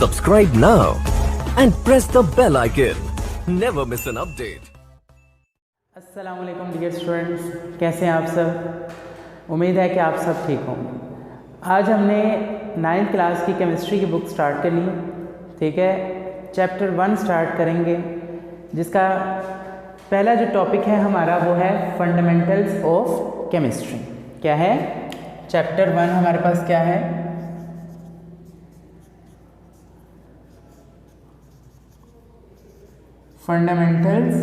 Subscribe now and press the bell icon. Never miss an update. अस्सलामुअलैकुम dear students, कैसे हैं आप सब। उम्मीद है कि आप सब ठीक होंगे। आज हमने 9th क्लास की केमिस्ट्री की बुक स्टार्ट करनी है। ठीक है, चैप्टर 1 स्टार्ट करेंगे, जिसका पहला जो टॉपिक है हमारा वो है फंडामेंटल्स ऑफ केमिस्ट्री। क्या है? चैप्टर 1 हमारे पास क्या है? Fundamentals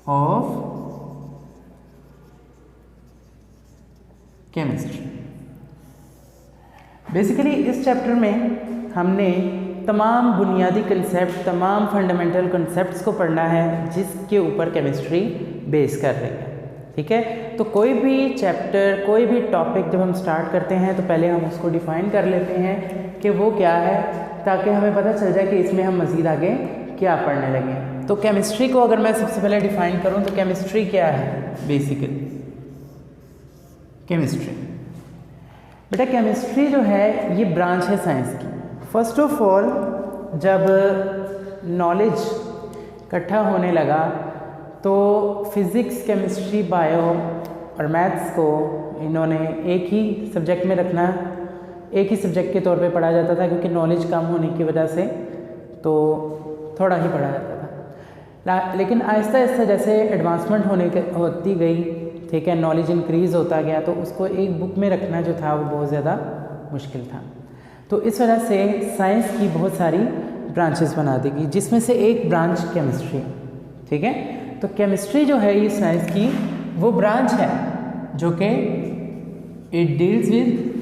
of chemistry. बेसिकली इस चैप्टर में हमने तमाम बुनियादी कंसेप्ट, तमाम फंडामेंटल कंसेप्ट्स को पढ़ना है जिसके ऊपर केमिस्ट्री बेस कर रही है। ठीक है, तो कोई भी चैप्टर, कोई भी टॉपिक जब हम स्टार्ट करते हैं तो पहले हम उसको डिफ़ाइन कर लेते हैं कि वो क्या है, ताकि हमें पता चल जाए कि इसमें हम मज़ीद आगे क्या पढ़ने लगे। तो केमिस्ट्री को अगर मैं सबसे पहले डिफ़ाइन करूं तो केमिस्ट्री क्या है? बेसिकली केमिस्ट्री, बेटा केमिस्ट्री जो है ये ब्रांच है साइंस की। फर्स्ट ऑफ ऑल जब नॉलेज इकट्ठा होने लगा तो फिज़िक्स, केमिस्ट्री, बायो और मैथ्स को इन्होंने एक ही सब्जेक्ट में रखना, एक ही सब्जेक्ट के तौर पे पढ़ा जाता था, क्योंकि नॉलेज कम होने की वजह से तो थोड़ा ही पढ़ा जाता था। लेकिन आहिस्ता आहिस्ता जैसे एडवांसमेंट होती गई, ठीक है, नॉलेज इंक्रीज़ होता गया, तो उसको एक बुक में रखना जो था वो बहुत ज़्यादा मुश्किल था। तो इस वजह से साइंस की बहुत सारी ब्रांचेस बना दी गई, जिसमें से एक ब्रांच केमिस्ट्री। ठीक है, तो केमिस्ट्री जो है ये साइंस की वो ब्रांच है जो कि it deals with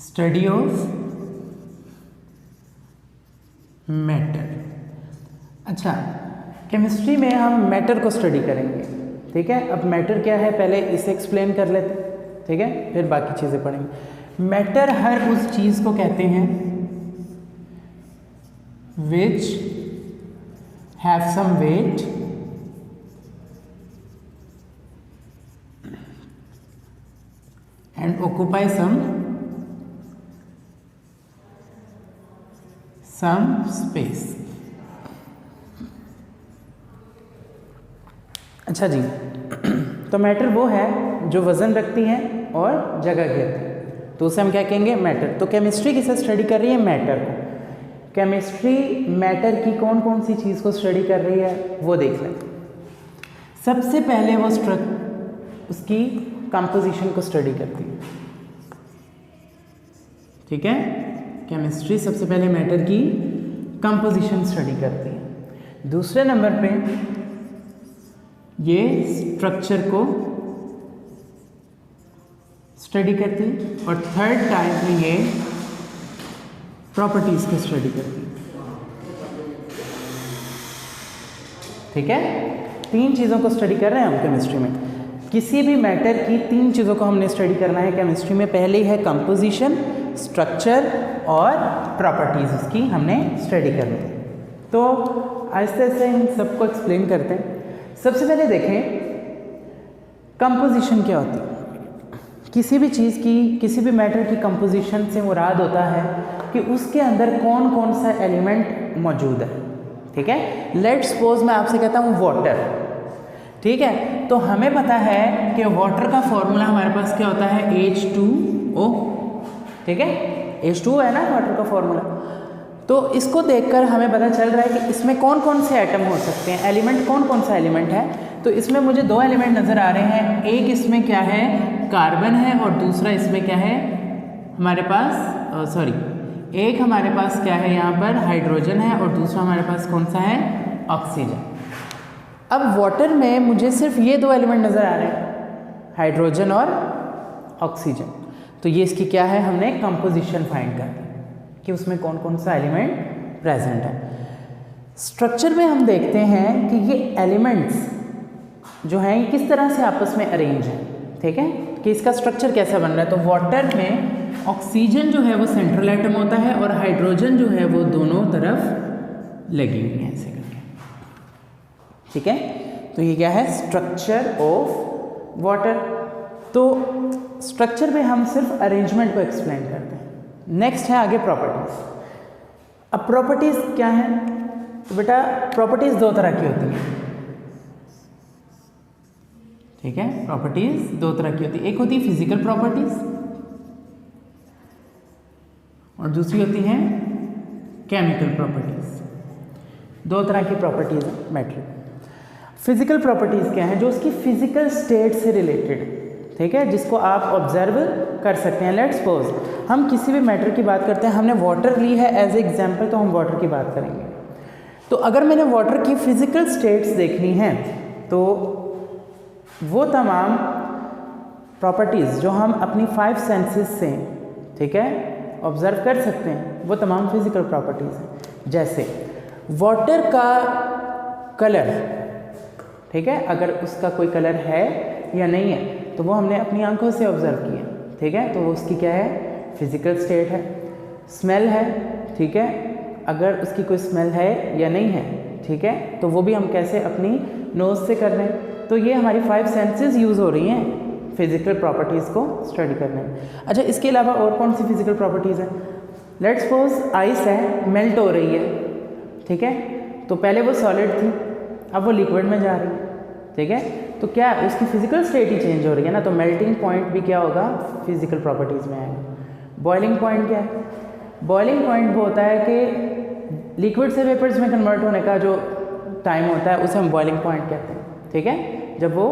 study of matter. अच्छा, केमिस्ट्री में हम मैटर को स्टडी करेंगे। ठीक है, अब मैटर क्या है पहले इसे एक्सप्लेन कर लेते हैं। ठीक है, फिर बाकी चीज़ें पढ़ेंगे। मैटर हर उस चीज़ को कहते हैं which have some weight and occupy some space. अच्छा जी, तो मैटर वो है जो वज़न रखती है और जगह घेरती है, तो उसे हम क्या कहेंगे? मैटर। तो केमिस्ट्री किसे स्टडी कर रही है? मैटर को। केमिस्ट्री मैटर की कौन कौन सी चीज़ को स्टडी कर रही है वो देख लें। सबसे पहले वो उसकी कंपोजिशन को स्टडी करती है। ठीक है, केमिस्ट्री सबसे पहले मैटर की कंपोजिशन स्टडी करती है। दूसरे नंबर पे ये स्ट्रक्चर को स्टडी करती है, और थर्ड टाइप में ये प्रॉपर्टीज को स्टडी करती है। ठीक है, 3 चीज़ों को स्टडी कर रहे हैं हम केमिस्ट्री में। किसी भी मैटर की 3 चीज़ों को हमने स्टडी करना है केमिस्ट्री में। पहले है कंपोजिशन, स्ट्रक्चर और प्रॉपर्टीज़, उसकी हमने स्टडी करनी है। तो आहिस्ते आहिस्ते इन सबको एक्सप्लेन करते हैं। सबसे पहले देखें कंपोजिशन क्या होती है। किसी भी चीज़ की, किसी भी मैटर की कंपोजिशन से मुराद होता है कि उसके अंदर कौन कौन सा एलिमेंट मौजूद है। ठीक है, लेट्स सपोज मैं आपसे कहता हूँ वाटर। ठीक है, तो हमें पता है कि वाटर का फॉर्मूला हमारे पास क्या होता है? H2O। ठीक है, H2O है ना वाटर का फॉर्मूला। तो इसको देखकर हमें पता चल रहा है कि इसमें कौन कौन से एटम हो सकते हैं, एलिमेंट कौन कौन सा एलिमेंट है। तो इसमें मुझे 2 एलिमेंट नज़र आ रहे हैं। एक इसमें क्या है? कार्बन है, और दूसरा इसमें क्या है हमारे पास? एक हमारे पास क्या है यहाँ पर? हाइड्रोजन है, और दूसरा हमारे पास कौन सा है? ऑक्सीजन। अब वाटर में मुझे सिर्फ ये 2 एलिमेंट नज़र आ रहे हैं, हाइड्रोजन और ऑक्सीजन। तो ये इसकी क्या है? हमने कंपोजिशन फाइंड कर दी कि उसमें कौन कौन सा एलिमेंट प्रेजेंट है। स्ट्रक्चर में हम देखते हैं कि ये एलिमेंट्स जो हैं ये किस तरह से आपस में अरेंज हैं। ठीक है, कि इसका स्ट्रक्चर कैसा बन रहा है। तो वाटर में ऑक्सीजन जो है वो सेंट्रल एटम होता है और हाइड्रोजन जो है वो दोनों तरफ लगी हुई हैं ऐसे करके, ठीक है। तो ये क्या है, स्ट्रक्चर ऑफ वाटर। तो स्ट्रक्चर में हम सिर्फ अरेंजमेंट को एक्सप्लेन करते हैं। नेक्स्ट है आगे प्रॉपर्टीज। अब प्रॉपर्टीज क्या है, तो बेटा प्रॉपर्टीज दो तरह की होती हैं, ठीक है। प्रॉपर्टीज दो तरह की होती है, एक होती है फिजिकल प्रॉपर्टीज और दूसरी होती है केमिकल प्रॉपर्टीज। दो तरह की प्रॉपर्टीज है मैटर। फिजिकल प्रॉपर्टीज क्या है, जो उसकी फिजिकल स्टेट से रिलेटेड है, ठीक है, जिसको आप ऑब्जर्व कर सकते हैं। लेट्स सपोज हम किसी भी मैटर की बात करते हैं, हमने वाटर ली है एज एग्जाम्पल, तो हम वाटर की बात करेंगे। तो अगर मैंने वाटर की फिजिकल स्टेट्स देखनी है तो वो तमाम प्रॉपर्टीज़ जो हम अपनी 5 सेंसेस से, ठीक है, ऑब्जर्व कर सकते हैं, वो तमाम फिजिकल प्रॉपर्टीज़ हैं। जैसे वाटर का कलर, ठीक है, अगर उसका कोई कलर है या नहीं है तो वो हमने अपनी आंखों से ऑब्जर्व किया, ठीक है, तो वो उसकी क्या है, फिजिकल स्टेट है। स्मेल है, ठीक है, अगर उसकी कोई स्मेल है या नहीं है, ठीक है, तो वो भी हम कैसे अपनी नोज़ से कर रहे हैं। तो ये हमारी 5 सेंसेस यूज़ हो रही हैं फिजिकल प्रॉपर्टीज़ को स्टडी करने में। अच्छा, इसके अलावा और कौन सी फिजिकल प्रॉपर्टीज़ हैं। लेट्स सपोज आइस है, मेल्ट हो रही है, ठीक है, तो पहले वो सॉलिड थी, अब वो लिक्विड में जा रही है, ठीक है, तो क्या उसकी फिजिकल स्टेट ही चेंज हो रही है ना, तो मेल्टिंग पॉइंट भी क्या होगा, फिजिकल प्रॉपर्टीज़ में आएगा। बॉइलिंग पॉइंट क्या है, बॉइलिंग पॉइंट वो होता है कि लिक्विड से वेपर्स में कन्वर्ट होने का जो टाइम होता है उसे हम बॉइलिंग पॉइंट कहते हैं, ठीक है, जब वो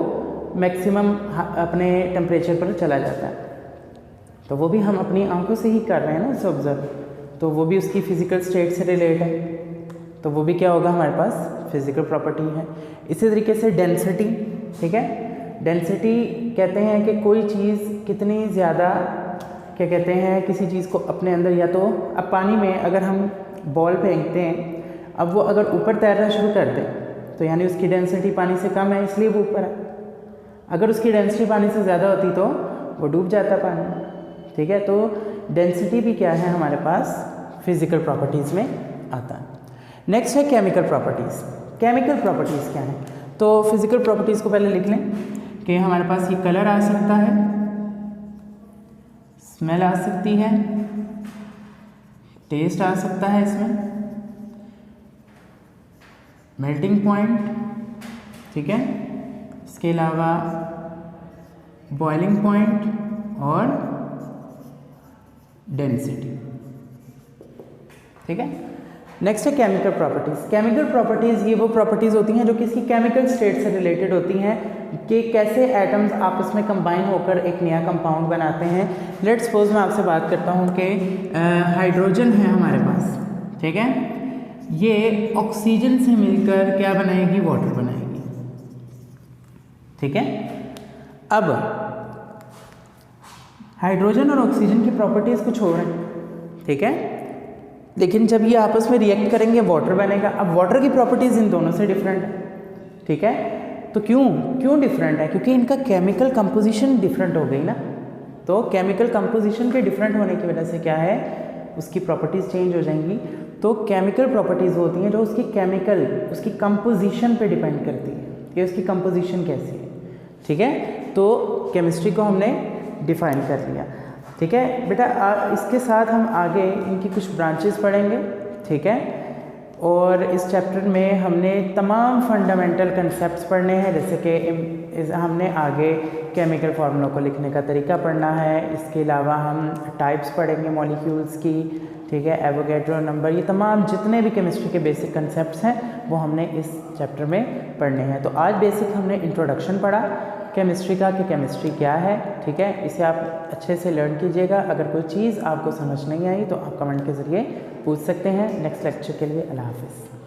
मैक्सिमम अपने टेम्परेचर पर चला जाता है। तो वो भी हम अपनी आंखों से ही कर रहे हैं ना उसे ऑब्जर्व, तो वो भी उसकी फिजिकल स्टेट से रिलेट है, तो वो भी क्या होगा, हमारे पास फिजिकल प्रॉपर्टी है। इसी तरीके से डेंसिटी, ठीक है, डेंसिटी कहते हैं कि कोई चीज़ कितनी ज़्यादा, क्या कहते हैं, किसी चीज़ को अपने अंदर, या तो अब पानी में अगर हम बॉल फेंकते हैं, अब वो अगर ऊपर तैरना शुरू कर दे तो यानी उसकी डेंसिटी पानी से कम है, इसलिए वो ऊपर है। अगर उसकी डेंसिटी पानी से ज़्यादा होती तो वो डूब जाता पानी, ठीक है। तो डेंसिटी भी क्या है, हमारे पास फिजिकल प्रॉपर्टीज़ में आता है। नेक्स्ट है केमिकल प्रॉपर्टीज़। केमिकल प्रॉपर्टीज़ क्या है, तो फिजिकल प्रॉपर्टीज़ को पहले लिख लें कि हमारे पास ये कलर आ सकता है, स्मेल आ सकती है, टेस्ट आ सकता है, इसमें मेल्टिंग पॉइंट, ठीक है, इसके अलावा बॉइलिंग पॉइंट और डेंसिटी, ठीक है। नेक्स्ट है केमिकल प्रॉपर्टीज़। केमिकल प्रॉपर्टीज़ ये वो प्रॉपर्टीज़ होती हैं जो किसी केमिकल स्टेट से रिलेटेड होती हैं कि कैसे एटम्स आपस में कंबाइन होकर एक नया कंपाउंड बनाते हैं। लेट्स सपोज मैं आपसे बात करता हूँ कि हाइड्रोजन है हमारे पास, ठीक है, ये ऑक्सीजन से मिलकर क्या बनाएगी, वाटर बनाएगी, ठीक है। अब हाइड्रोजन और ऑक्सीजन की प्रॉपर्टीज़ कुछ और हैं, ठीक है, लेकिन जब ये आपस में रिएक्ट करेंगे वाटर बनेगा। अब वाटर की प्रॉपर्टीज़ इन दोनों से डिफरेंट है, ठीक है, तो क्यों डिफरेंट है, क्योंकि इनका केमिकल कंपोजिशन डिफरेंट हो गई ना। तो केमिकल कंपोजिशन के डिफरेंट होने की वजह से क्या है, उसकी प्रॉपर्टीज़ चेंज हो जाएंगी। तो केमिकल प्रॉपर्टीज़ होती हैं जो उसकी कंपोजिशन पे डिपेंड करती है कि उसकी कंपोजिशन कैसी है, ठीक है। तो केमिस्ट्री को हमने डिफाइन कर लिया, ठीक है बेटा। इसके साथ हम आगे इनकी कुछ ब्रांचेस पढ़ेंगे, ठीक है, और इस चैप्टर में हमने तमाम फंडामेंटल कंसेप्ट्स पढ़ने हैं, जैसे कि हमने आगे केमिकल फार्मूलों को लिखने का तरीका पढ़ना है। इसके अलावा हम टाइप्स पढ़ेंगे मॉलिक्यूल्स की, ठीक है, एवोगैड्रो नंबर, ये तमाम जितने भी केमिस्ट्री के बेसिक कंसेप्ट्स हैं वो हमने इस चैप्टर में पढ़ने हैं। तो आज बेसिक हमने इंट्रोडक्शन पढ़ा केमिस्ट्री का कि केमिस्ट्री क्या है, ठीक है, इसे आप अच्छे से लर्न कीजिएगा। अगर कोई चीज़ आपको समझ नहीं आई तो आप कमेंट के ज़रिए पूछ सकते हैं। नेक्स्ट लेक्चर के लिए अल्लाह हाफ़िज़।